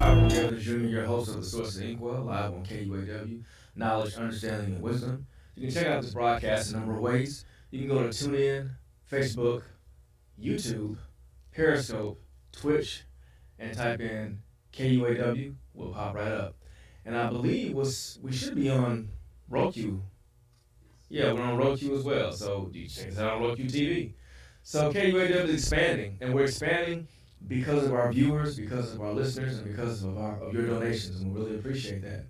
Tyrone Gethers, Jr., your host of the Source of Inkwell, live on KUAW, knowledge, understanding, and wisdom. You can check out this broadcast a number of ways. You can go to TuneIn, Facebook, YouTube, Periscope, Twitch, and type in KUAW. We'll pop right up. And I believe we should be on Roku. Yeah, we're on Roku as well. So you check us out on Roku TV. So KUAW is expanding, and we're expanding because of our viewers, because of our listeners, and because of your donations, and we really appreciate that.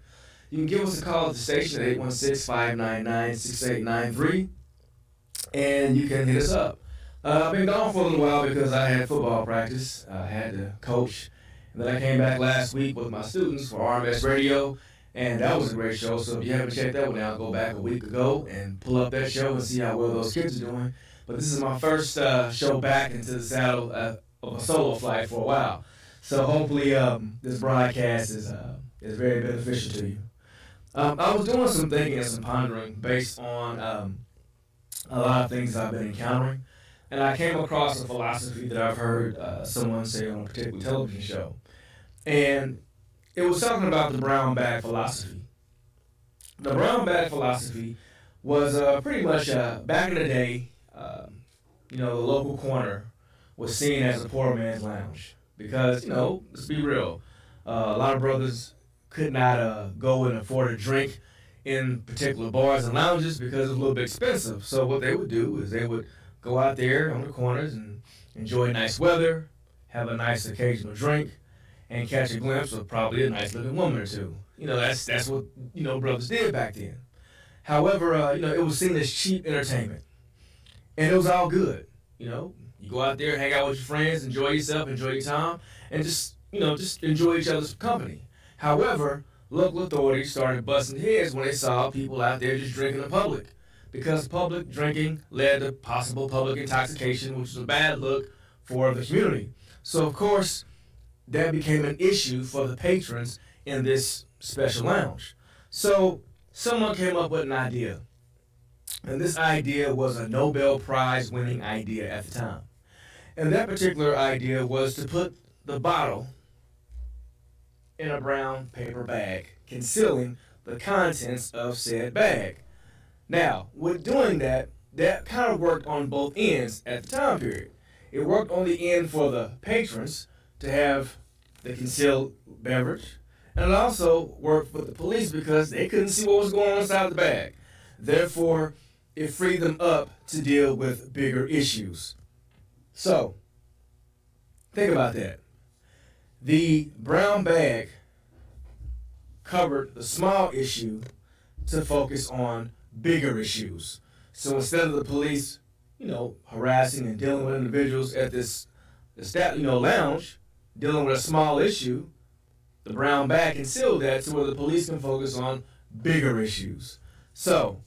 You can give us a call at the station at 816-599-6893, and you can hit us up. I've been gone for a little while because I had football practice. I had to coach, and then I came back last week with my students for RMS Radio, and that was a great show. So if you haven't checked that one out, go back a week ago and pull up that show and see how well those kids are doing. But this is my first show back into the saddle of a solo flight for a while. So hopefully this broadcast is very beneficial to you. I was doing some thinking and some pondering based on a lot of things I've been encountering. And I came across a philosophy that I've heard someone say on a particular television show. And it was talking about the brown bag philosophy. The brown bag philosophy was pretty much back in the day, the local corner was seen as a poor man's lounge. Because, let's be real, a lot of brothers could not go and afford a drink in particular bars and lounges because it was a little bit expensive. So what they would do is they would go out there on the corners and enjoy nice weather, have a nice occasional drink, and catch a glimpse of probably a nice looking woman or two. That's what, brothers did back then. However, it was seen as cheap entertainment. And it was all good. You go out there, hang out with your friends, enjoy yourself, enjoy your time, and just enjoy each other's company. However, local authorities started busting heads when they saw people out there just drinking in public, because public drinking led to possible public intoxication, which was a bad look for the community. So, of course, that became an issue for the patrons in this special lounge. So, someone came up with an idea. And this idea was a Nobel Prize winning idea at the time. And that particular idea was to put the bottle in a brown paper bag, concealing the contents of said bag. Now, with doing that, that kind of worked on both ends at the time period. It worked on the end for the patrons to have the concealed beverage, and it also worked for the police because they couldn't see what was going on inside the bag. Therefore, it freed them up to deal with bigger issues. So, think about that. The brown bag covered the small issue to focus on bigger issues. So instead of the police, harassing and dealing with individuals at this lounge, dealing with a small issue, the brown bag concealed that to where the police can focus on bigger issues. So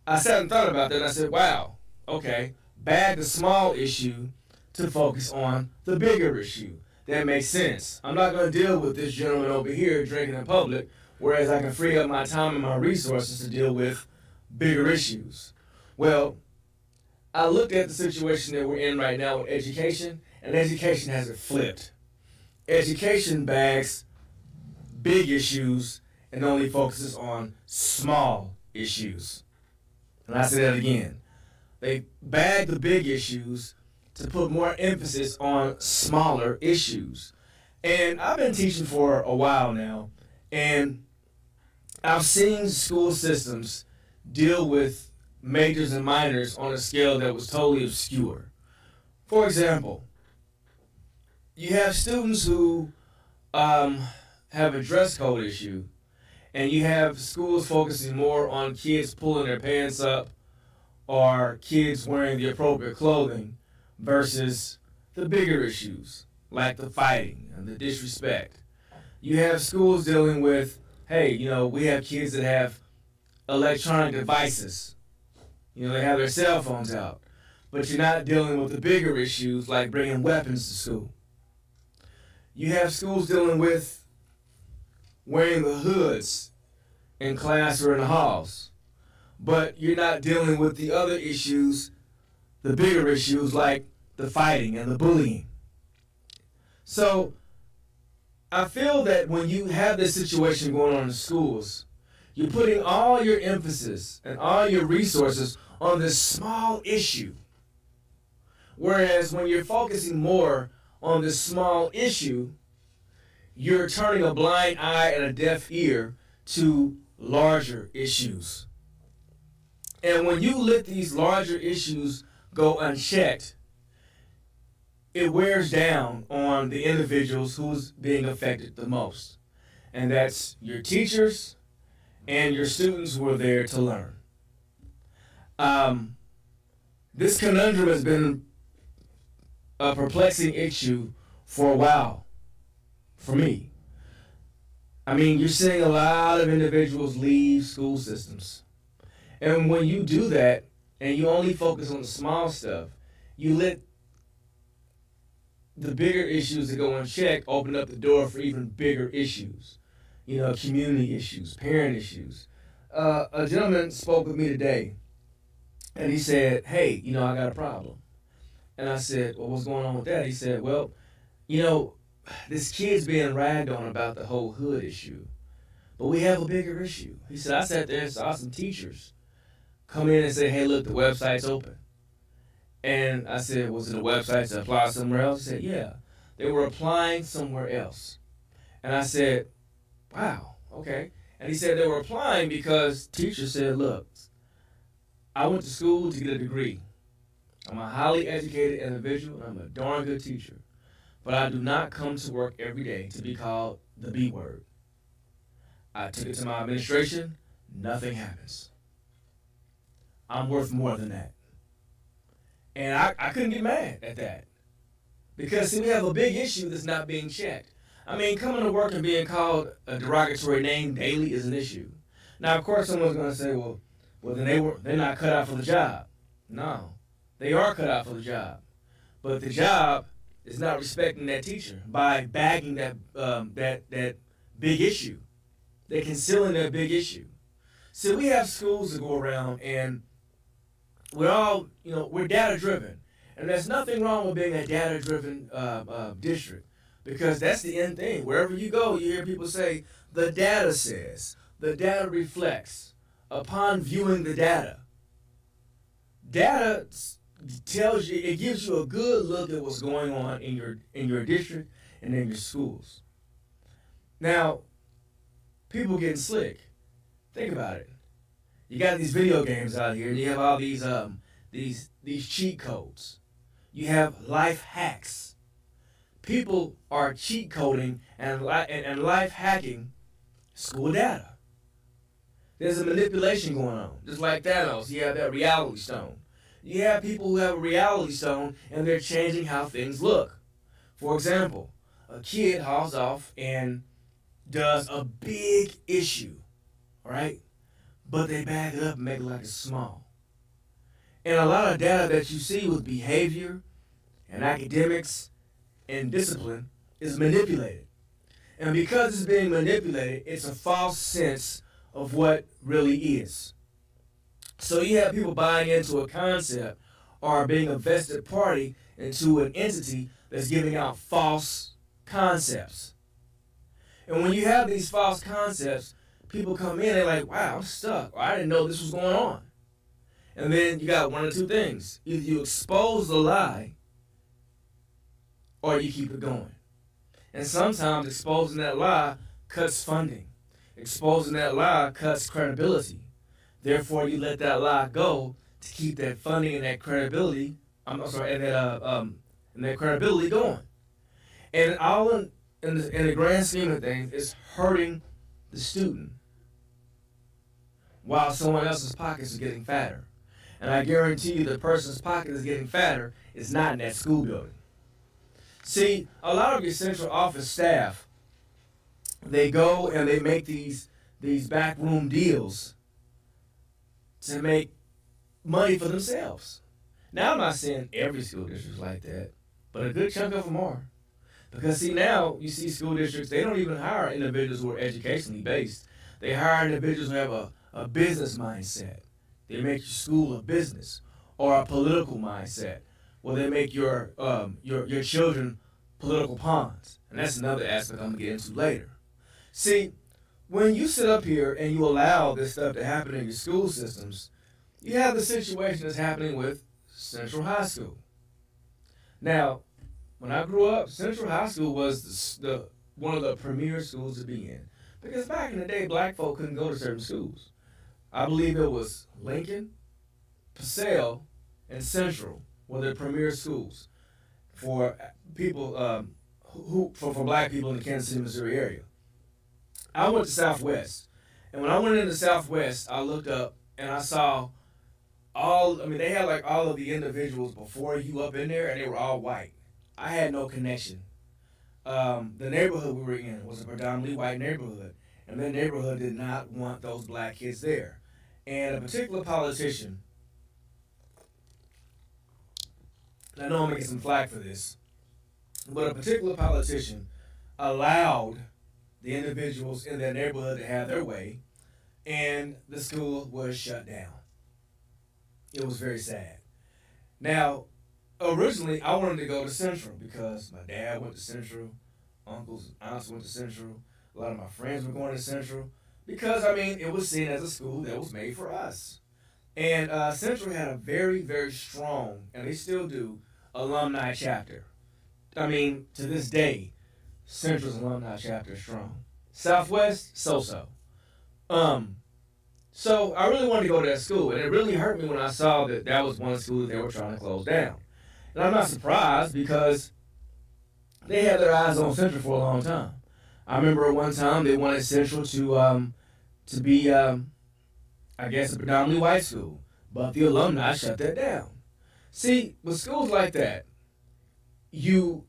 I sat and thought about that, and I said, wow, okay, bag the small issue to focus on the bigger issue. That makes sense. I'm not going to deal with this gentleman over here drinking in public, whereas I can free up my time and my resources to deal with bigger issues. Well, I looked at the situation that we're in right now with education, and education has it flipped. Education bags big issues and only focuses on small issues. And I say that again. They bag the big issues to put more emphasis on smaller issues. And I've been teaching for a while now, and I've seen school systems deal with majors and minors on a scale that was totally obscure. For example, you have students who have a dress code issue, and you have schools focusing more on kids pulling their pants up or kids wearing the appropriate clothing versus the bigger issues like the fighting and the disrespect. You have schools dealing with, hey, we have kids that have electronic devices. They have their cell phones out. But you're not dealing with the bigger issues like bringing weapons to school. You have schools dealing with wearing the hoods in class or in the halls. But you're not dealing with the other issues, the bigger issues like the fighting and the bullying. So I feel that when you have this situation going on in schools, you're putting all your emphasis and all your resources on this small issue. Whereas when you're focusing more on this small issue, you're turning a blind eye and a deaf ear to larger issues. And when you let these larger issues go unchecked, it wears down on the individuals who's being affected the most. And that's your teachers and your students who are there to learn. This conundrum has been a perplexing issue for a while for me. I mean, you're seeing a lot of individuals leave school systems. And when you do that and you only focus on the small stuff, you let the bigger issues that go unchecked open up the door for even bigger issues. Community issues, parent issues. A gentleman spoke with me today, and he said, hey, I got a problem. And I said, well, what's going on with that? He said, well, this kid's being ragged on about the whole hood issue, but we have a bigger issue. He said, I sat there and saw some teachers come in and say, hey, look, the website's open. And I said, was it a website to apply somewhere else? He said, yeah. They were applying somewhere else. And I said, wow, okay. And he said they were applying because teachers said, look, I went to school to get a degree. I'm a highly educated individual, and I'm a darn good teacher. But I do not come to work every day to be called the B word. I took it to my administration, nothing happens. I'm worth more than that. And I couldn't get mad at that. Because, see, we have a big issue that's not being checked. I mean, coming to work and being called a derogatory name daily is an issue. Now, of course, someone's going to say, well, then they're not cut out for the job. No, they are cut out for the job. But the job is not respecting that teacher by bagging that big issue. They're concealing that big issue. So we have schools that go around and we're all, we're data driven. And there's nothing wrong with being a data driven district, because that's the end thing. Wherever you go, you hear people say, the data says, the data reflects. Upon viewing the data tells you, it gives you a good look at what's going on in your district and in your schools. Now, people getting slick. Think about it. You got these video games out here, and you have all these cheat codes. You have life hacks. People are cheat coding and life hacking school data. There's a manipulation going on, just like Thanos. You have that reality stone. You have people who have a reality stone, and they're changing how things look. For example, a kid hauls off and does a big issue, all right? But they bag it up and make it like it's small. And a lot of data that you see with behavior and academics and discipline is manipulated. And because it's being manipulated, it's a false sense of what really is. So you have people buying into a concept or being a vested party into an entity that's giving out false concepts. And when you have these false concepts, people come in and they're like, wow, I'm stuck. Or I didn't know this was going on. And then you got one or two things. Either you expose the lie or you keep it going. And sometimes exposing that lie cuts funding. Exposing that lie cuts credibility. Therefore, you let that lie go to keep that funding and that credibility. And that credibility going. And all in the grand scheme of things, it's hurting the student while someone else's pockets are getting fatter. And I guarantee you the person's pocket is getting fatter is not in that school building. See, a lot of your central office staff, they go and they make these backroom deals to make money for themselves. Now, I'm not saying every school district is like that, but a good chunk of them are. Because see, now you see school districts, they don't even hire individuals who are educationally based. They hire individuals who have a business mindset. They make your school a business, or a political mindset, where they make your children political pawns. And that's another aspect I'm gonna get into later. See, when you sit up here and you allow this stuff to happen in your school systems, you have the situation that's happening with Central High School. Now, when I grew up, Central High School was the one of the premier schools to be in. Because back in the day, black folk couldn't go to certain schools. I believe it was Lincoln, Paseo, and Central were the premier schools for people for black people in the Kansas City, Missouri area. I went to Southwest, and when I went into Southwest, I looked up and I saw they had like all of the individuals before you up in there, and they were all white. I had no connection. The neighborhood we were in was a predominantly white neighborhood, and that neighborhood did not want those black kids there. And a particular politician, and I know I'm gonna get some flack for this, but a particular politician allowed the individuals in that neighborhood to have their way, and the school was shut down. It was very sad. Now, originally, I wanted to go to Central because my dad went to Central, uncles and aunts went to Central, a lot of my friends were going to Central, because, it was seen as a school that was made for us. And Central had a very, very strong, and they still do, alumni chapter. To this day, Central's alumni chapter is strong. Southwest, so-so. So I really wanted to go to that school, and it really hurt me when I saw that was one school that they were trying to close down. And I'm not surprised because they had their eyes on Central for a long time. I remember at one time they wanted Central to be, a predominantly white school, but the alumni shut that down. See, with schools like that, you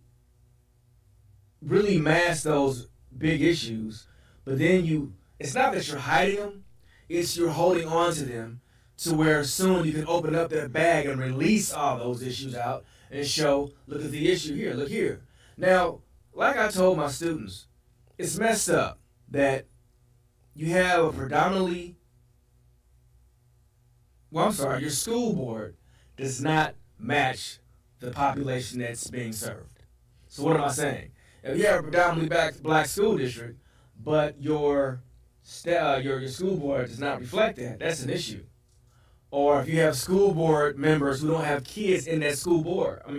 really mask those big issues, but then it's not that you're hiding them, it's you're holding on to them to where soon you can open up that bag and release all those issues out and show, look at the issue here, look here. Now, like I told my students, it's messed up that you have a your school board does not match the population that's being served. So what am I saying? If you have a predominantly black school district, but your school board does not reflect that, that's an issue. Or if you have school board members who don't have kids in that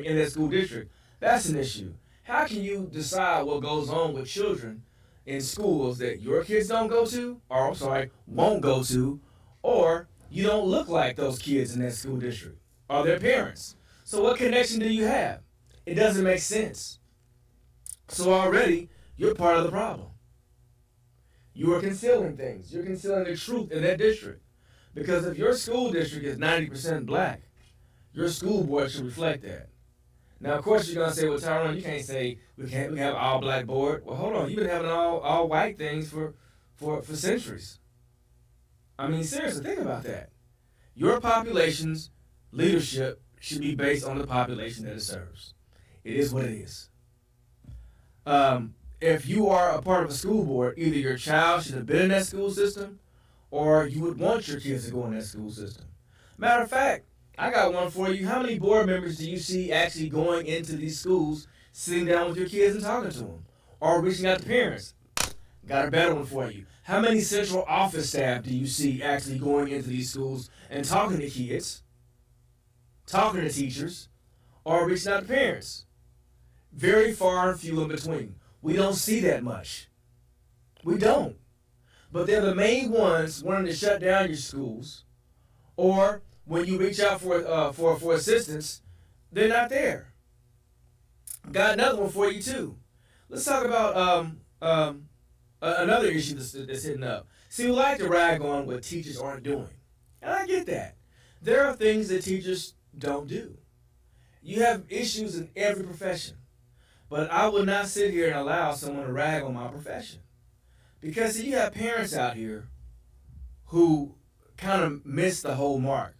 in that school district, that's an issue. How can you decide what goes on with children in schools that your kids don't go to, or won't go to, or you don't look like those kids in that school district, or their parents? So what connection do you have? It doesn't make sense. So already, you're part of the problem. You are concealing things. You're concealing the truth in that district. Because if your school district is 90% black, your school board should reflect that. Now, of course, you're going to say, well, Tyrone, you can't say we have an all-black board. Well, hold on. You've been having all white things for centuries. Seriously, think about that. Your population's leadership should be based on the population that it serves. It is what it is. If you are a part of a school board, either your child should have been in that school system, or you would want your kids to go in that school system. Matter of fact, I got one for you. How many board members do you see actually going into these schools, sitting down with your kids and talking to them? or reaching out to parents. Got a better one for you. How many central office staff do you see actually going into these schools and talking to kids, talking to teachers, or reaching out to parents? Very far and few in between. We don't see that much. We don't. But they're the main ones wanting to shut down your schools, or when you reach out for assistance, they're not there. Got another one for you too. Let's talk about another issue that's hitting up. See, we like to rag on what teachers aren't doing, and I get that. There are things that teachers don't do. You have issues in every profession, but I will not sit here and allow someone to rag on my profession, because see, you have parents out here who kind of miss the whole mark.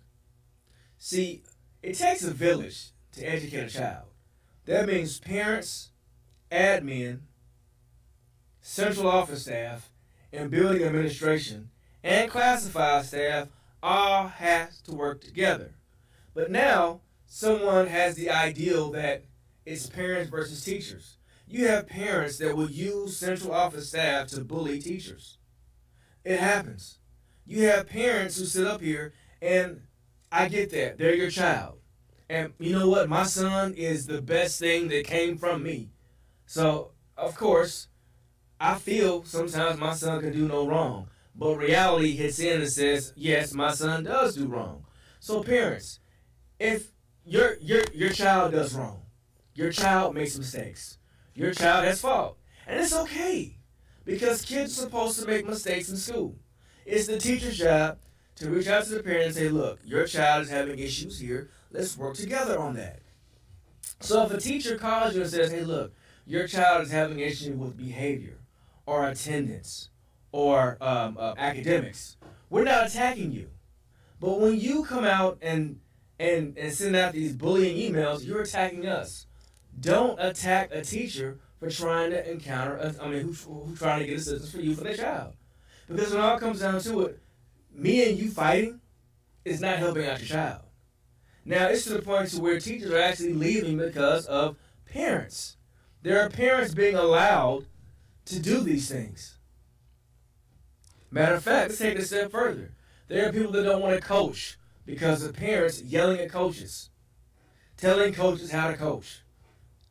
See, it takes a village to educate a child. That means parents, admin, central office staff, and building administration, and classified staff all has to work together. But now, someone has the ideal that it's parents versus teachers. You have parents that will use central office staff to bully teachers. It happens. You have parents who sit up here, and I get that. They're your child. And you know what? My son is the best thing that came from me. So, of course, I feel sometimes my son can do no wrong. But reality hits in and says, yes, my son does do wrong. So parents, if your child does wrong, your child makes mistakes, your child has fault. And it's okay. Because kids are supposed to make mistakes in school. It's the teacher's job to reach out to the parent and say, look, your child is having issues here. Let's work together on that. So if a teacher calls you and says, hey, look, your child is having issues with behavior or attendance or academics, we're not attacking you. But when you come out and send out these bullying emails, you're attacking us. Don't attack a teacher for trying to who's trying to get assistance for you for their child. Because when it all comes down to it, me and you fighting is not helping out your child. Now, it's to the point to where teachers are actually leaving because of parents. There are parents being allowed to do these things. Matter of fact, let's take it a step further. There are people that don't want to coach because of parents yelling at coaches, telling coaches how to coach.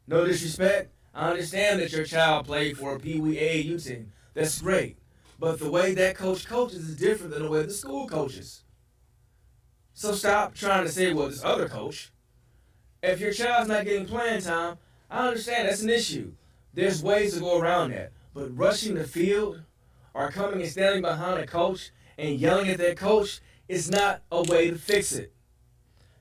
No disrespect, I understand that your child played for a Pee Wee AAU team. That's great. But the way that coach coaches is different than the way the school coaches. So stop trying to say, well, this other coach. If your child's not getting playing time, I understand that's an issue. There's ways to go around that. But rushing the field or coming and standing behind a coach and yelling at that coach is not a way to fix it.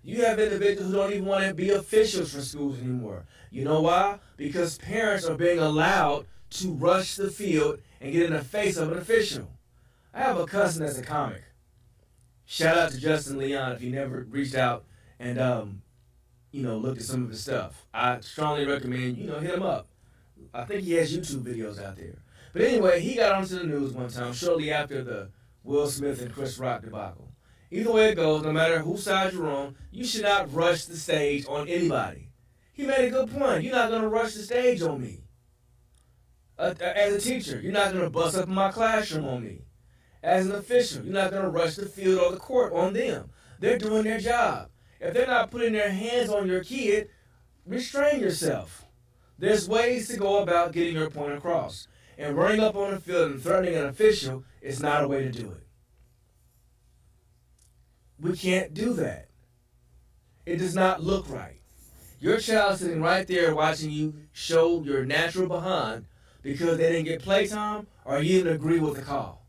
You have individuals who don't even want to be officials for schools anymore. You know why? Because parents are being allowed to rush the field and get in the face of an official. I have a cousin that's a comic. Shout out to Justin Leon if you never reached out and looked at some of his stuff. I strongly recommend hit him up. I think he has YouTube videos out there. But anyway, he got onto the news one time shortly after the Will Smith and Chris Rock debacle. Either way it goes, no matter whose side you're on, you should not rush the stage on anybody. He made a good point. You're not going to rush the stage on me. As a teacher, you're not going to bust up in my classroom on me. As an official, you're not going to rush the field or the court on them. They're doing their job. If they're not putting their hands on your kid, restrain yourself. There's ways to go about getting your point across. And running up on the field and threatening an official is not a way to do it. We can't do that. It does not look right. Your child's sitting right there watching you show your natural behind because they didn't get playtime or you didn't agree with the call.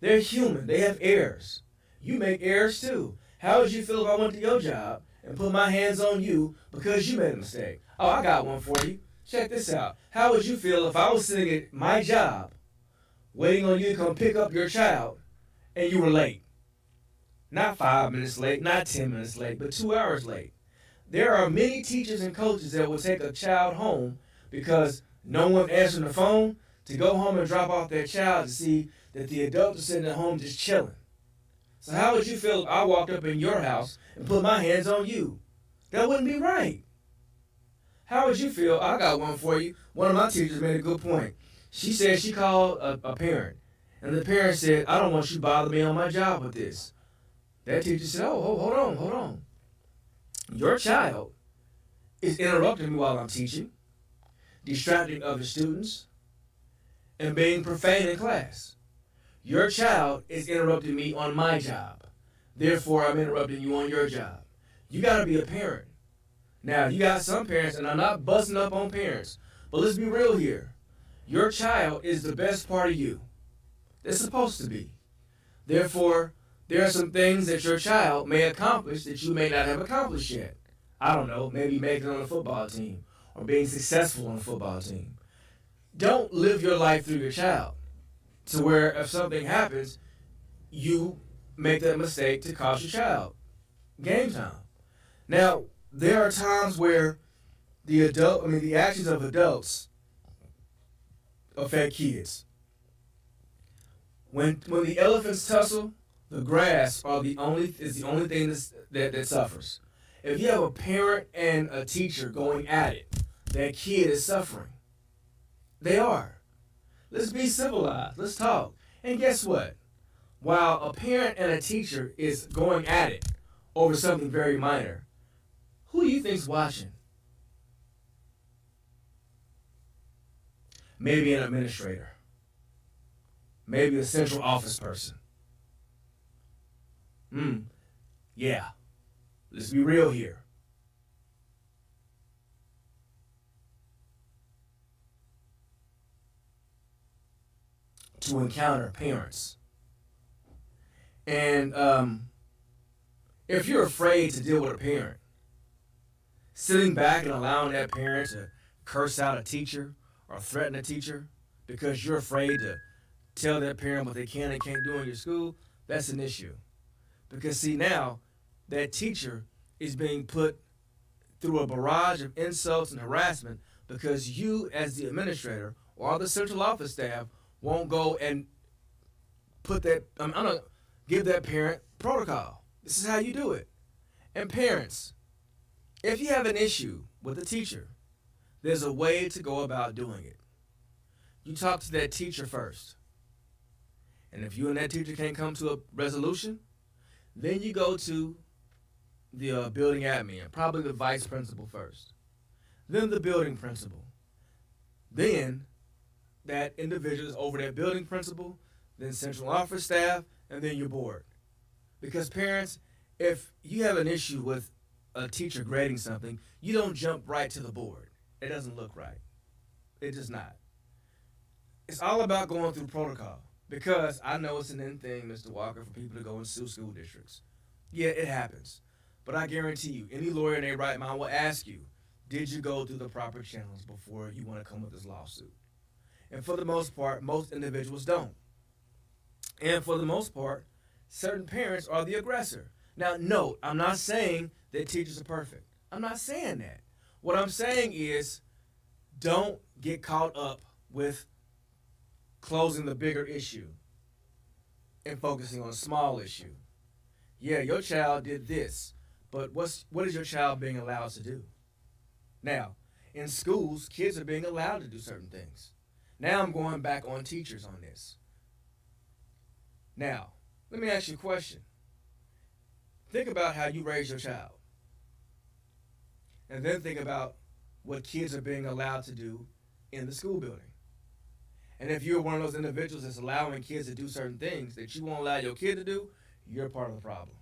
They're human. They have errors. You make errors too. How would you feel if I went to your job and put my hands on you because you made a mistake? Oh, I got one for you. Check this out. How would you feel if I was sitting at my job waiting on you to come pick up your child and you were late? Not 5 minutes late, not 10 minutes late, but 2 hours late. There are many teachers and coaches that will take a child home because no one answered the phone to go home and drop off their child to see that the adult is sitting at home just chilling. So how would you feel if I walked up in your house and put my hands on you? That wouldn't be right. How would you feel? I got one for you. One of my teachers made a good point. She said she called a parent, and the parent said, "I don't want you to bother me on my job with this." That teacher said, "Oh, hold on, hold on. Your child is interrupting me while I'm teaching, distracting other students, and being profane in class. Your child is interrupting me on my job. Therefore, I'm interrupting you on your job. You got to be a parent." Now, you got some parents, and I'm not busting up on parents, but let's be real here. Your child is the best part of you. They're supposed to be. Therefore, there are some things that your child may accomplish that you may not have accomplished yet. I don't know, maybe making it on a football team or being successful on a football team. Don't live your life through your child to where if something happens, you make that mistake to cost your child game time. Now, there are times where the actions of adults affect kids. When the elephants tussle, the grass is the only thing that suffers. If you have a parent and a teacher going at it, that kid is suffering. They are. Let's be civilized. Let's talk. And guess what? While a parent and a teacher is going at it over something very minor, who do you think's watching? Maybe an administrator. Maybe a central office person. Yeah. Let's be real here. To encounter parents. And if you're afraid to deal with a parent, sitting back and allowing that parent to curse out a teacher or threaten a teacher because you're afraid to tell that parent what they can and can't do in your school, that's an issue. Because see now, that teacher is being put through a barrage of insults and harassment because you as the administrator or the central office staff won't go and put that, I'm going to give that parent protocol. This is how you do it. And parents, if you have an issue with a teacher, there's a way to go about doing it. You talk to that teacher first. And if you and that teacher can't come to a resolution, then you go to the building admin, probably the vice principal first. Then the building principal. Then that individual is over that building principal, then central office staff, and then your board. Because parents, if you have an issue with a teacher grading something, you don't jump right to the board. It doesn't look right. It does not. It's all about going through protocol. Because I know it's an end thing, Mr. Walker, for people to go and sue school districts. Yeah, it happens. But I guarantee you, any lawyer in their right mind will ask you, did you go through the proper channels before you want to come with this lawsuit? And for the most part, most individuals don't. And for the most part, certain parents are the aggressor. Now, note, I'm not saying that teachers are perfect. I'm not saying that. What I'm saying is, don't get caught up with closing the bigger issue and focusing on a small issue. Yeah, your child did this, but what is your child being allowed to do? Now, in schools, kids are being allowed to do certain things. Now I'm going back on teachers on this. Now, let me ask you a question. Think about how you raise your child. And then think about what kids are being allowed to do in the school building. And if you're one of those individuals that's allowing kids to do certain things that you won't allow your kid to do, you're part of the problem.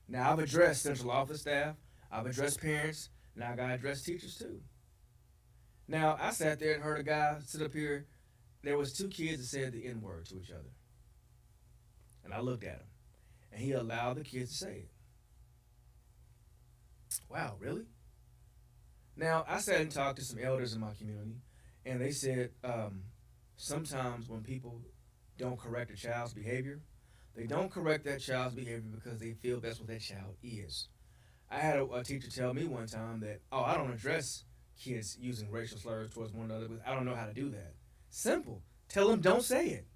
Now, I've addressed central office staff, I've addressed parents, now I got to address teachers too. Now, I sat there and heard a guy sit up here. There was two kids that said the N-word to each other. And I looked at him, and he allowed the kids to say it. Wow, really? Now, I sat and talked to some elders in my community, and they said, sometimes when people don't correct a child's behavior, they don't correct that child's behavior because they feel that's what that child is. I had a teacher tell me one time that, I don't address kids using racial slurs towards one another because I don't know how to do that. Simple. Tell them don't say it.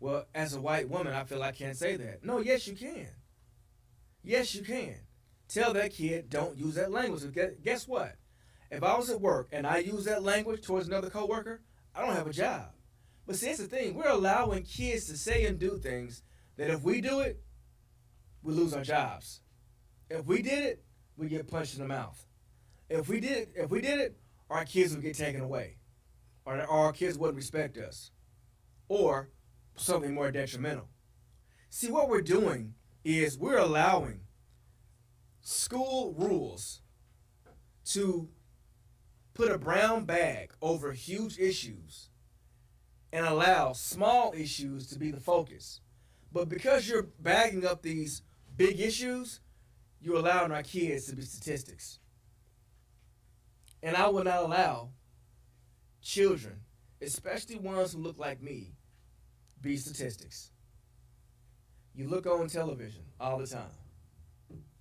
Well, as a white woman, I feel I can't say that. No, yes, you can. Yes, you can. Tell that kid don't use that language. Guess what? If I was at work and I use that language towards another coworker, I don't have a job. But see, it's the thing. We're allowing kids to say and do things that if we do it, we lose our jobs. If we did it, we get punched in the mouth. If we did it, our kids would get taken away, or our kids wouldn't respect us, or something more detrimental. See, what we're doing is we're allowing school rules to put a brown bag over huge issues and allow small issues to be the focus. But because you're bagging up these big issues, you're allowing our kids to be statistics. And I will not allow children, especially ones who look like me, be statistics. You look on television all the time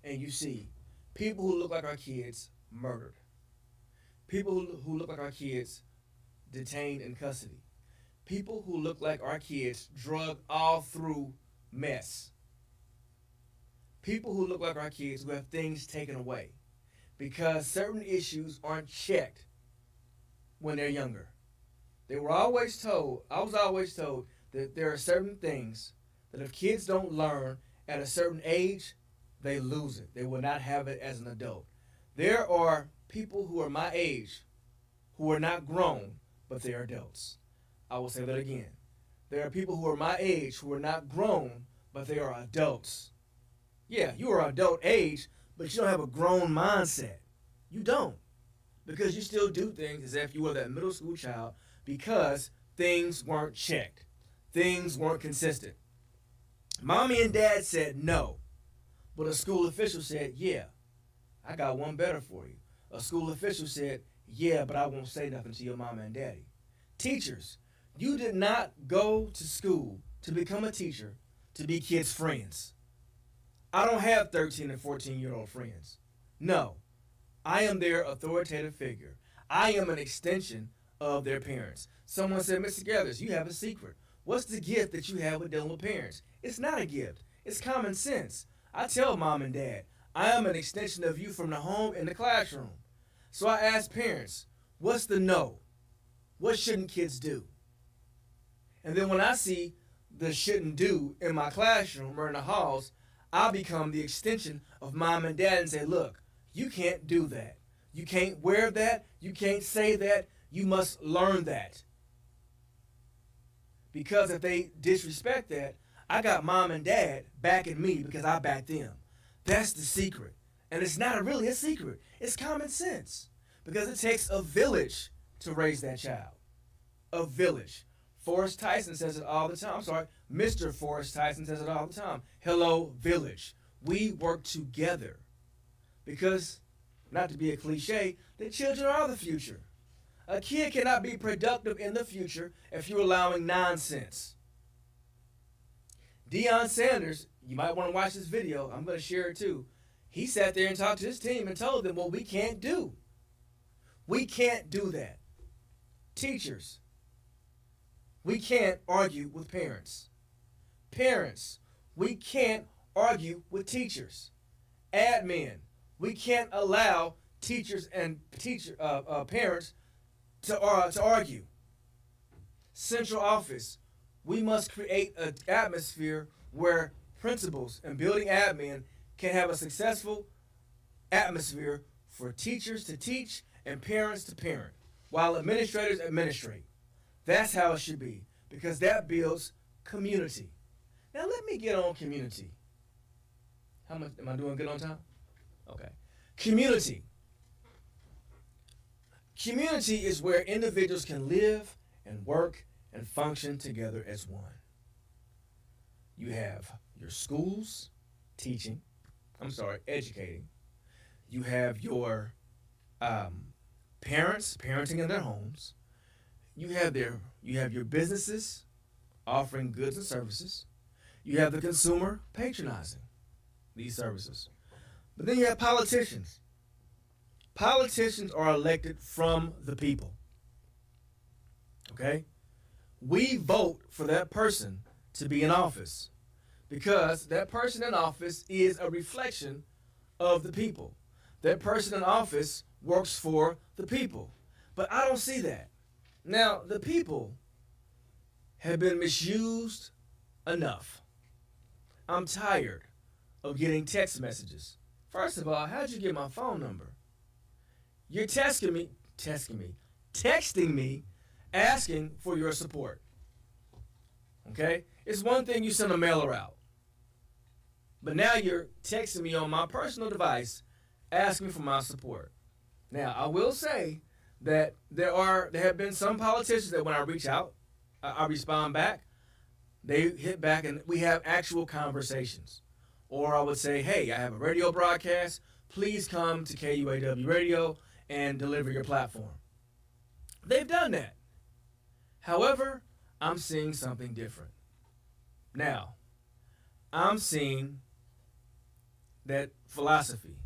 and you see people who look like our kids murdered, people who look like our kids detained in custody, people who look like our kids drug all through mess, people who look like our kids who have things taken away because certain issues aren't checked when they're younger. I was always told that there are certain things that if kids don't learn at a certain age, they lose it. They will not have it as an adult. There are people who are my age who are not grown, but they are adults. I will say that again. There are people who are my age who are not grown, but they are adults. Yeah, you are adult age, but you don't have a grown mindset. You don't. Because you still do things as if you were that middle school child because things weren't checked. Things weren't consistent. Mommy and dad said no, but a school official said, yeah, I got one better for you. A school official said, yeah, but I won't say nothing to your mama and daddy. Teachers, you did not go to school to become a teacher to be kids' friends. I don't have 13 and 14-year-old friends. No, I am their authoritative figure. I am an extension of their parents. Someone said, Mr. Gethers, you have a secret. What's the gift that you have with dealing with parents? It's not a gift. It's common sense. I tell mom and dad, I am an extension of you from the home and the classroom. So I ask parents, what's the no? What shouldn't kids do? And then when I see the shouldn't do in my classroom or in the halls, I become the extension of mom and dad and say, look, you can't do that. You can't wear that. You can't say that. You must learn that. Because if they disrespect that, I got mom and dad backing me because I backed them. That's the secret. And it's not really a secret. It's common sense. Because it takes a village to raise that child. A village. Forrest Tyson says it all the time. I'm sorry, Mr. Forrest Tyson says it all the time. Hello, village. We work together. Because, not to be a cliche, the children are the future. A kid cannot be productive in the future if you're allowing nonsense. Deion Sanders, you might want to watch this video. I'm going to share it too. He sat there and talked to his team and told them what we can't do. We can't do that. Teachers, we can't argue with parents. Parents, we can't argue with teachers. Admin, we can't allow teachers and parents to argue. Central office, we must create an atmosphere where principals and building admin can have a successful atmosphere for teachers to teach and parents to parent, while administrators administrate. That's how it should be, because that builds community. Now let me get on community. How much am I doing good on time? Okay. Community. Community is where individuals can live and work and function together as one. You have your schools educating. You have your parents parenting in their homes. You have your businesses offering goods and services. You have the consumer patronizing these services. But then you have politicians. Politicians are elected from the people. Okay? We vote for that person to be in office because that person in office is a reflection of the people. That person in office works for the people. But I don't see that. Now, the people have been misused enough. I'm tired of getting text messages. First of all, how'd you get my phone number? You're texting me, asking for your support. Okay? It's one thing you send a mailer out. But now you're texting me on my personal device, asking for my support. Now, I will say that there have been some politicians that when I reach out, I respond back, they hit back and we have actual conversations. Or I would say, hey, I have a radio broadcast. Please come to KUAW Radio and deliver your platform. They've done that. However, I'm seeing something different. Now, I'm seeing that philosophy.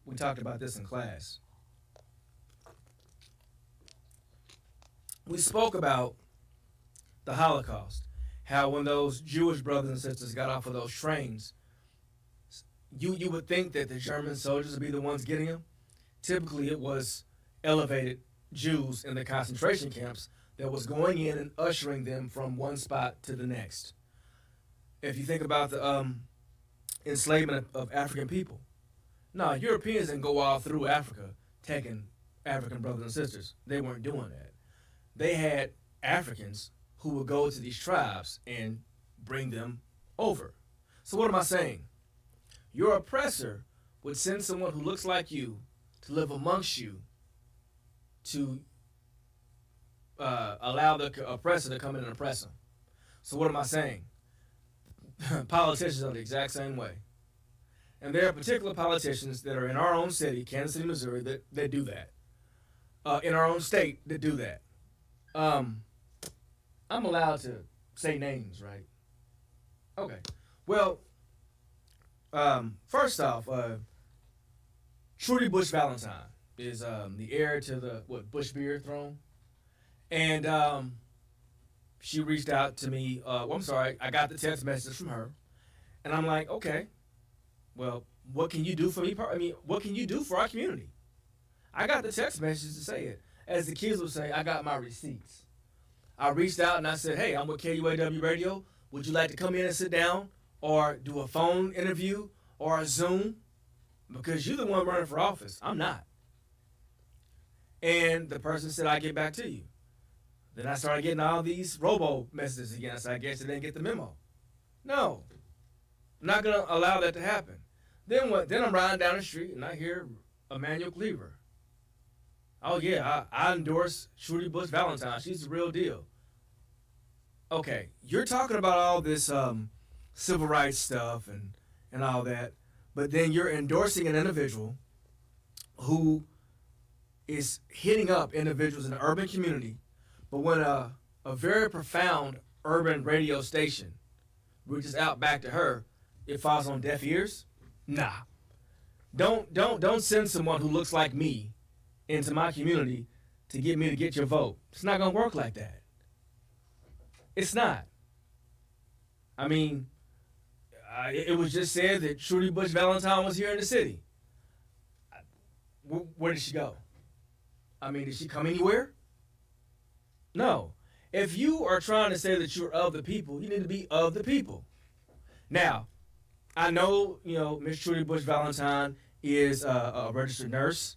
We talked about this in class. We spoke about the Holocaust, how when those Jewish brothers and sisters got off of those trains, you would think that the German soldiers would be the ones getting them. Typically, it was elevated Jews in the concentration camps that was going in and ushering them from one spot to the next. If you think about the enslavement of African people, no, Europeans didn't go all through Africa taking African brothers and sisters. They weren't doing that. They had Africans who would go to these tribes and bring them over. So what am I saying? Your oppressor would send someone who looks like you to live amongst you to allow the oppressor to come in and oppress them. So what am I saying? Politicians are the exact same way. And there are particular politicians that are in our own city, Kansas City, Missouri, that do that. In our own state that do that. I'm allowed to say names, right? Okay. Well, first off, Trudy Bush Valentine is the heir to the Bush beer throne, and she reached out to me. I got the text message from her, and I'm like, okay, well, what can you do for me? What can you do for our community? I got the text message to say it. As the kids would say, I got my receipts. I reached out and I said, hey, I'm with KUAW Radio. Would you like to come in and sit down or do a phone interview or a Zoom? Because you're the one running for office. I'm not. And the person said, I'll get back to you. Then I started getting all these robo messages again. So I guess I didn't get the memo. No. I'm not going to allow that to happen. Then what? Then I'm riding down the street and I hear Emmanuel Cleaver. Oh, yeah, I endorse Trudy Bush Valentine. She's the real deal. Okay, you're talking about all this civil rights stuff and all that, but then you're endorsing an individual who is hitting up individuals in the urban community, but when a very profound urban radio station reaches out back to her, it falls on deaf ears? Nah. Don't send someone who looks like me into my community to get me to get your vote. It's not going to work like that. It's not. I mean, it was just said that Trudy Bush Valentine was here in the city. Where did she go? I mean, did she come anywhere? No. If you are trying to say that you're of the people, you need to be of the people. Now, I know, Miss Trudy Bush Valentine is a registered nurse.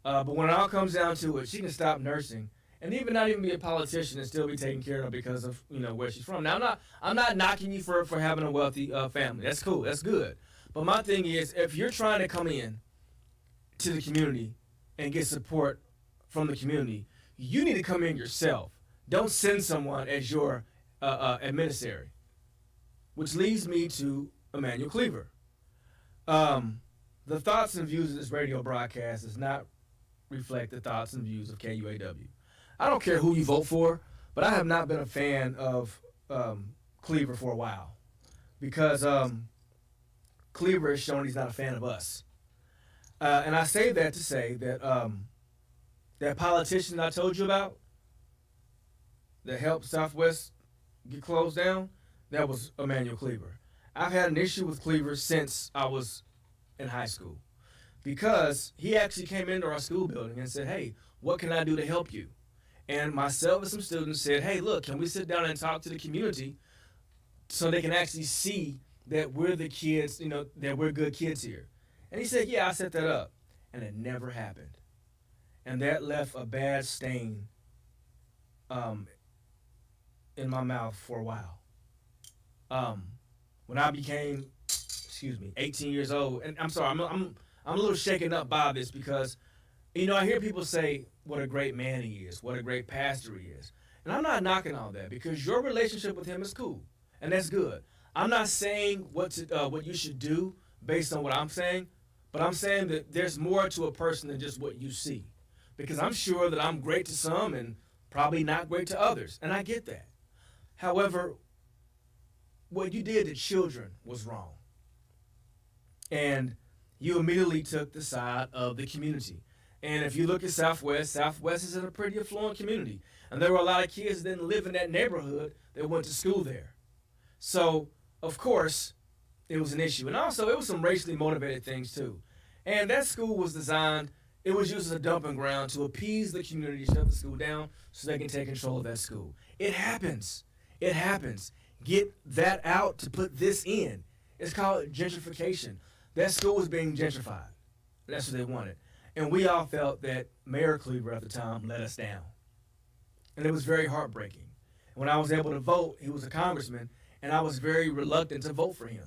But when it all comes down to it, she can stop nursing and not even be a politician and still be taken care of because of where she's from. Now I'm not knocking you for having a wealthy family. That's cool. That's good. But my thing is, if you're trying to come in to the community and get support from the community, you need to come in yourself. Don't send someone as your emissary. Which leads me to Emmanuel Cleaver. The thoughts and views of this radio broadcast is not reflect the thoughts and views of KUAW. I don't care who you vote for, but I have not been a fan of Cleaver for a while because Cleaver has shown he's not a fan of us. And I say that to say that that politician I told you about that helped Southwest get closed down, that was Emmanuel Cleaver. I've had an issue with Cleaver since I was in high school. because he actually came into our school building and said, "Hey, what can I do to help you?" And myself and some students said, "Hey, look, can we sit down and talk to the community so they can actually see that we're the kids, that we're good kids here?" And he said, "Yeah, I set that up." And it never happened. And that left a bad stain um, in my mouth for a while. Um, when I became, 18 years old, and I'm sorry, I'm a little shaken up by this because, I hear people say what a great man he is, what a great pastor he is. And I'm not knocking all that because your relationship with him is cool, and that's good. I'm not saying what you should do based on what I'm saying, but I'm saying that there's more to a person than just what you see. Because I'm sure that I'm great to some and probably not great to others, and I get that. However, what you did to children was wrong. And you immediately took the side of the community. And if you look at Southwest, Southwest is in a pretty affluent community. And there were a lot of kids that didn't live in that neighborhood that went to school there. So, of course, it was an issue. And also, it was some racially motivated things, too. And that school was designed, it was used as a dumping ground to appease the community, shut the school down so they can take control of that school. It happens. It happens. Get that out to put this in. It's called gentrification. That school was being gentrified. That's what they wanted. And we all felt that Mayor Cleaver at the time let us down. And it was very heartbreaking. When I was able to vote, he was a congressman, and I was very reluctant to vote for him.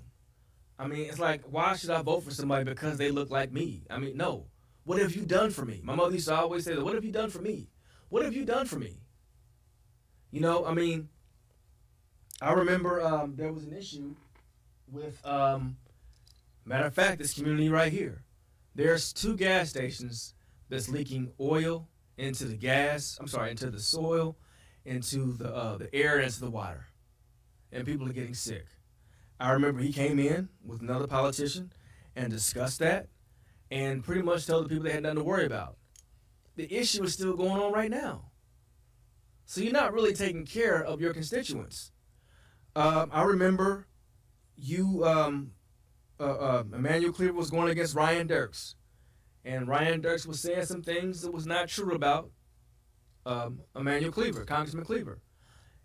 I mean, it's like, why should I vote for somebody because they look like me? I mean, no. What have you done for me? My mother used to always say that, what have you done for me? What have you done for me? I remember there was an issue with, matter of fact, this community right here. There's 2 gas stations that's leaking oil into into the soil, into the air, and into the water. And people are getting sick. I remember he came in with another politician and discussed that and pretty much told the people they had nothing to worry about. The issue is still going on right now. So you're not really taking care of your constituents. I remember Emmanuel Cleaver was going against Ryan Dirks. And Ryan Dirks was saying some things that was not true about Emmanuel Cleaver, Congressman Cleaver.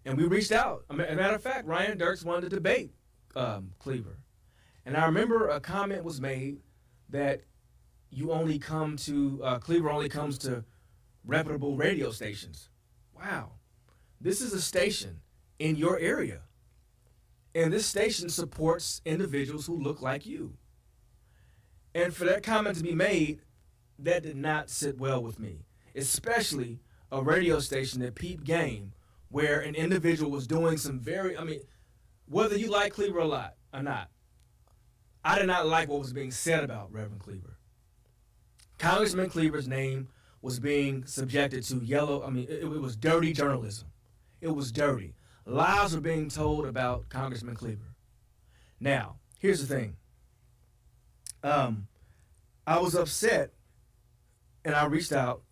And we reached out. As a matter of fact, Ryan Dirks wanted to debate Cleaver. And I remember a comment was made that Cleaver only comes to reputable radio stations. Wow. This is a station in your area. And this station supports individuals who look like you. And for that comment to be made, that did not sit well with me, especially a radio station that peeped game where an individual was doing some whether you like Cleaver or not, I did not like what was being said about Reverend Cleaver. Congressman Cleaver's name was being subjected to it was dirty journalism. It was dirty. Lies were being told about Congressman Cleaver. Now, here's the thing. I was upset, and I reached out,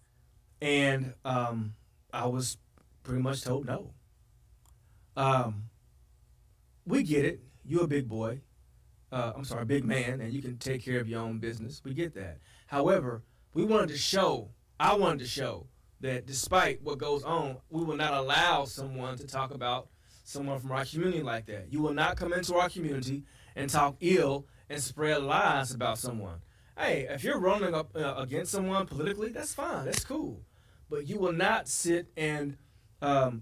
and I was pretty much told no. We get it. You're a big boy. Big man, and you can take care of your own business. We get that. However, I wanted to show that despite what goes on, we will not allow someone to talk about someone from our community like that. You will not come into our community and talk ill and spread lies about someone. Hey, if you're running up against someone politically, that's fine. That's cool. But you will not sit and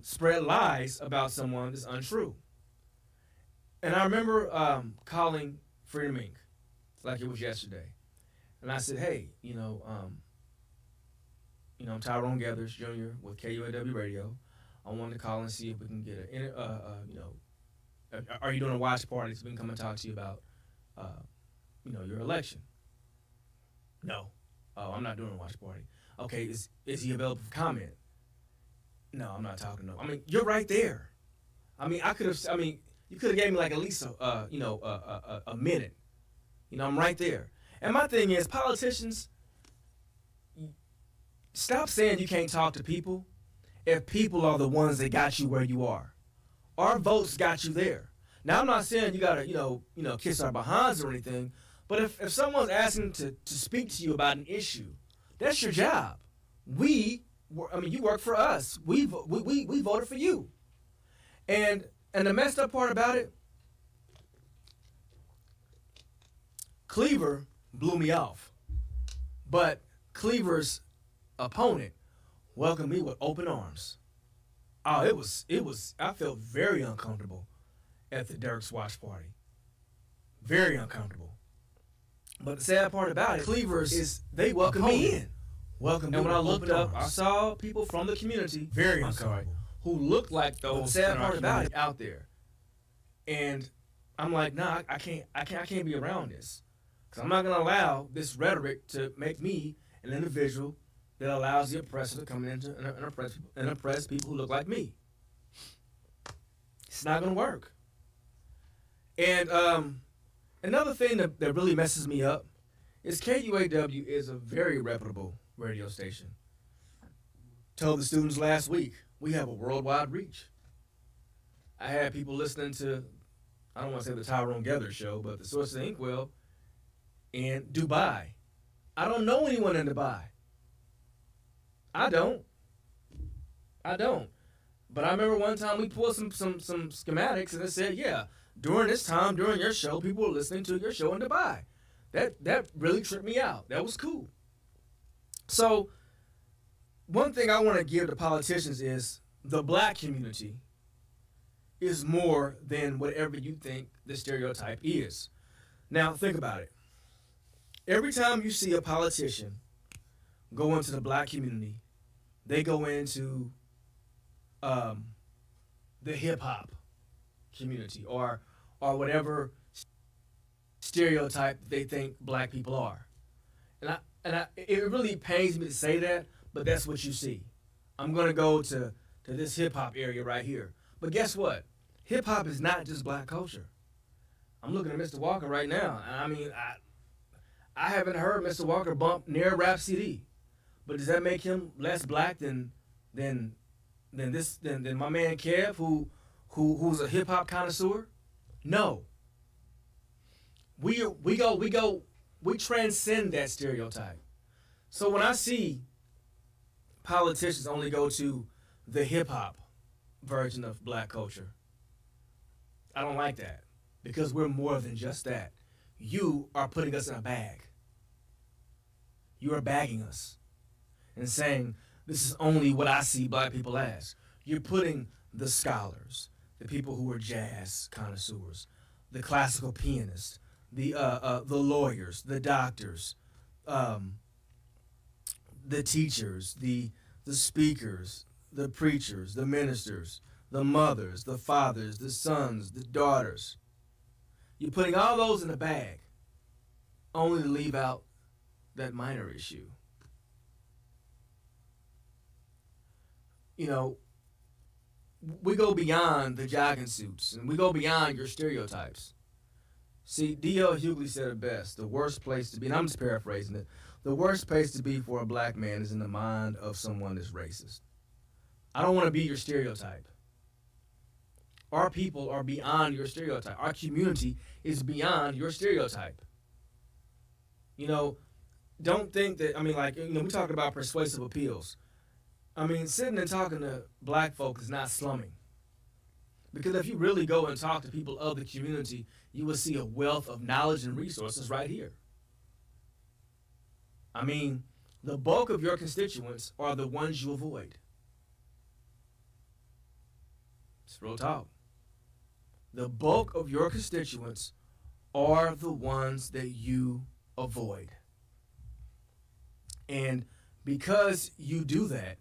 spread lies about someone that's untrue. And I remember calling Freedom Inc. like it was yesterday. And I said, hey, I'm Tyrone Gethers, Jr. with KUAW Radio. I wanted to call and see if we can get are you doing a watch party so we can come and talk to you about, your election? No. Oh, I'm not doing a watch party. Okay, is he available for comment? No, I'm not talking to him. I mean, you're right there. You could have gave me like at least a minute. I'm right there. And my thing is, politicians, stop saying you can't talk to people if people are the ones that got you where you are. Our votes got you there. Now, I'm not saying you gotta, kiss our behinds or anything, But if someone's asking to speak to you about an issue, that's your job. You work for us. We voted for you. And the messed up part about it, Cleaver blew me off. But Cleaver's opponent welcomed me with open arms. Oh, it was I felt very uncomfortable at the Dirk's watch party. Very uncomfortable. But the sad part about it, Cleavers is they welcomed me in. Welcome. And when I looked up, I saw people from the community, very uncomfortable, who looked like those. But the sad part about it out there, and I'm like, nah, I can't be around this, because I'm not gonna allow this rhetoric to make me an individual that allows the oppressor to come in and oppress people who look like me. It's not gonna work. And another thing that really messes me up is KUAW is a very reputable radio station. Told the students last week, we have a worldwide reach. I had people listening to, I don't want to say the Tyrone Gethers show, but the source of Inkwell in Dubai. I don't know anyone in Dubai. I don't. But I remember one time we pulled some schematics and it said, yeah, during this time, during your show, people were listening to your show in Dubai. That really tripped me out. That was cool. So, one thing I want to give to politicians is the black community is more than whatever you think the stereotype is. Now, think about it. Every time you see a politician go into the black community, they go into the hip hop community or whatever stereotype they think black people are. And it really pains me to say that, but that's what you see. I'm gonna go to this hip hop area right here. But guess what? Hip hop is not just black culture. I'm looking at Mr. Walker right now. I mean, I haven't heard Mr. Walker bump near a rap CD. But does that make him less black than my man Kev, who's a hip hop connoisseur? No. We transcend that stereotype. So when I see politicians only go to the hip hop version of black culture, I don't like that, because we're more than just that. You are putting us in a bag. You are bagging us and saying, this is only what I see black people as. You're putting the scholars, the people who are jazz connoisseurs, the classical pianists, the lawyers, the doctors, the teachers, the speakers, the preachers, the ministers, the mothers, the fathers, the sons, the daughters. You're putting all those in a bag, only to leave out that minor issue. You know, we go beyond the jogging suits, and we go beyond your stereotypes. See, D.L. Hughley said it best, the worst place to be, and I'm just paraphrasing it, the worst place to be for a black man is in the mind of someone that's racist. I don't want to be your stereotype. Our people are beyond your stereotype. Our community is beyond your stereotype. You know, don't think that, we talk about persuasive appeals. Sitting and talking to black folks is not slumming. Because if you really go and talk to people of the community, you will see a wealth of knowledge and resources right here. The bulk of your constituents are the ones you avoid. It's real talk. The bulk of your constituents are the ones that you avoid. And because you do that,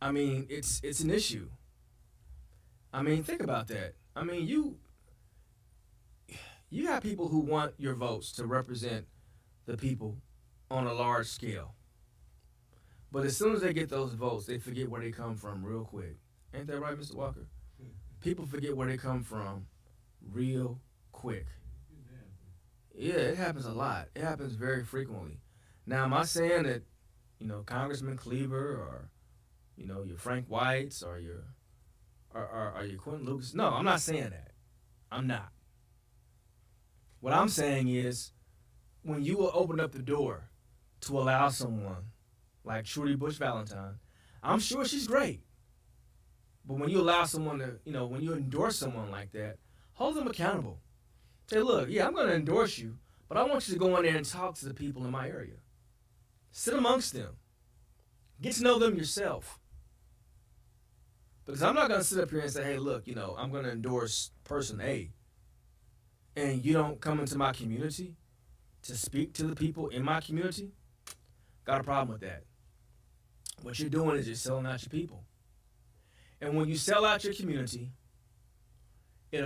it's an issue. Think about that. You got people who want your votes to represent the people on a large scale. But as soon as they get those votes, they forget where they come from real quick. Ain't that right, Mr. Walker? People forget where they come from real quick. Yeah, it happens a lot. It happens very frequently. Now, am I saying that, Congressman Cleaver or, your Frank Whites or your Quentin Lucas? No, I'm not saying that. I'm not. What I'm saying is, when you will open up the door to allow someone like Trudy Bush Valentine, I'm sure she's great. But when you allow someone to, when you endorse someone like that, hold them accountable. Say, look, yeah, I'm going to endorse you, but I want you to go in there and talk to the people in my area. Sit amongst them. Get to know them yourself. Because I'm not going to sit up here and say, hey, look, I'm going to endorse person A, and you don't come into my community to speak to the people in my community. Got a problem with that. What you're doing is you're selling out your people. And when you sell out your community, it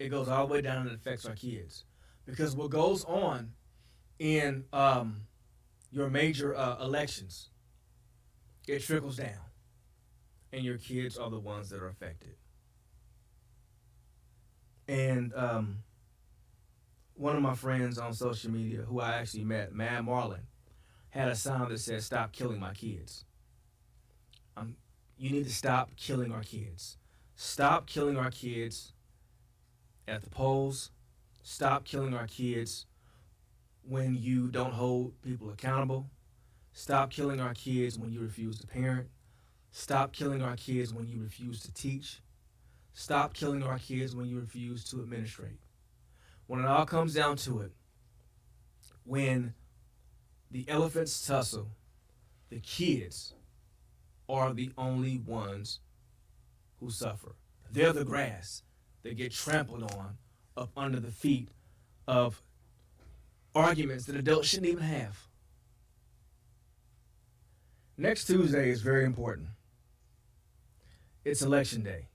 goes all the way down and it affects our kids. Because what goes on in your major elections, it trickles down. And your kids are the ones that are affected. And one of my friends on social media, who I actually met, Mad Marlin, had a sign that said, "Stop killing my kids." You need to stop killing our kids. Stop killing our kids at the polls. Stop killing our kids when you don't hold people accountable. Stop killing our kids when you refuse to parent. Stop killing our kids when you refuse to teach. Stop killing our kids when you refuse to administrate. When it all comes down to it, when the elephants tussle, the kids are the only ones who suffer. They're the grass that get trampled on up under the feet of arguments that adults shouldn't even have. Next Tuesday is very important. It's election day.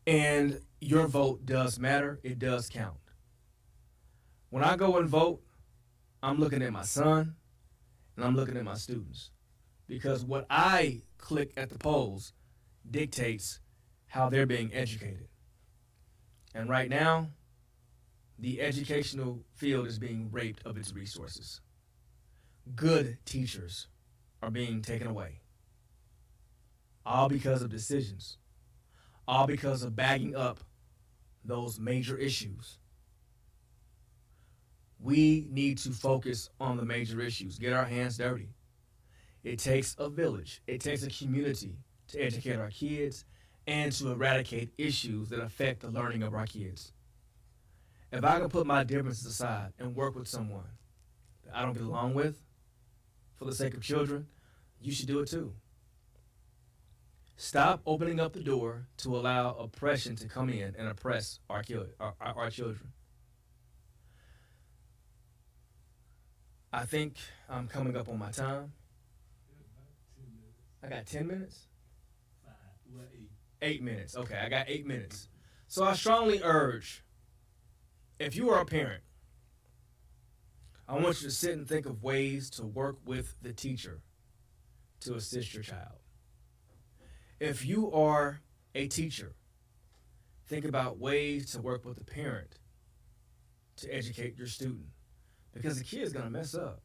And your vote does matter. It does count. When I go and vote, I'm looking at my son and I'm looking at my students. Because what I click at the polls dictates how they're being educated. And right now, the educational field is being raped of its resources. Good teachers are being taken away. All because of decisions. All because of bagging up those major issues. We need to focus on the major issues. Get our hands dirty. It takes a village. It takes a community to educate our kids and to eradicate issues that affect the learning of our kids. If I can put my differences aside and work with someone that I don't get along with for the sake of children, you should do it too. Stop opening up the door to allow oppression to come in and oppress our children. I think I'm coming up on my time. I got 10 minutes? 8 minutes. Okay, I got 8 minutes. So I strongly urge, if you are a parent, I want you to sit and think of ways to work with the teacher to assist your child. If you are a teacher, think about ways to work with the parent to educate your student. Because the kid's going to mess up.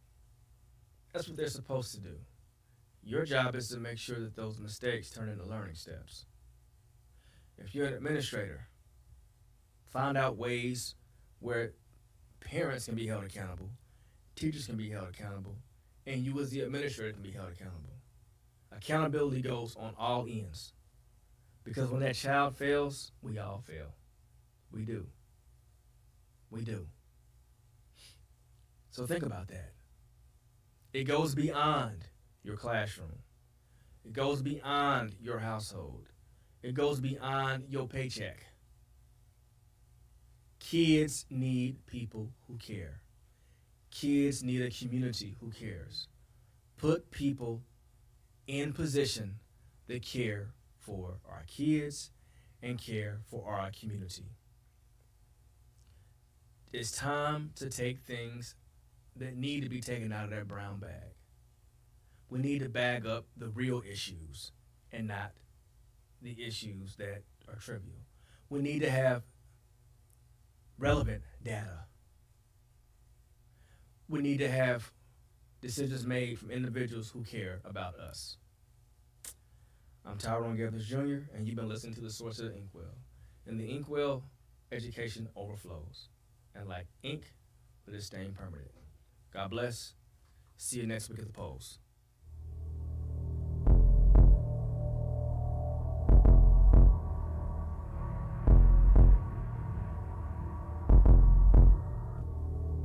That's what they're supposed to do. Your job is to make sure that those mistakes turn into learning steps. If you're an administrator, find out ways where parents can be held accountable, teachers can be held accountable, and you as the administrator can be held accountable. Accountability goes on all ends. Because when that child fails, we all fail. We do. We do. So think about that. It goes beyond your classroom. It goes beyond your household. It goes beyond your paycheck. Kids need people who care. Kids need a community who cares. Put people in position that care for our kids and care for our community. It's time to take things that need to be taken out of that brown bag. We need to bag up the real issues and not the issues that are trivial. We need to have relevant data. We need to have decisions made from individuals who care about us. I'm Tyrone Gethers Jr., and you've been listening to The Source of the Inkwell. And the Inkwell education overflows. And like ink, let it stain permanent. God bless. See you next week at the polls.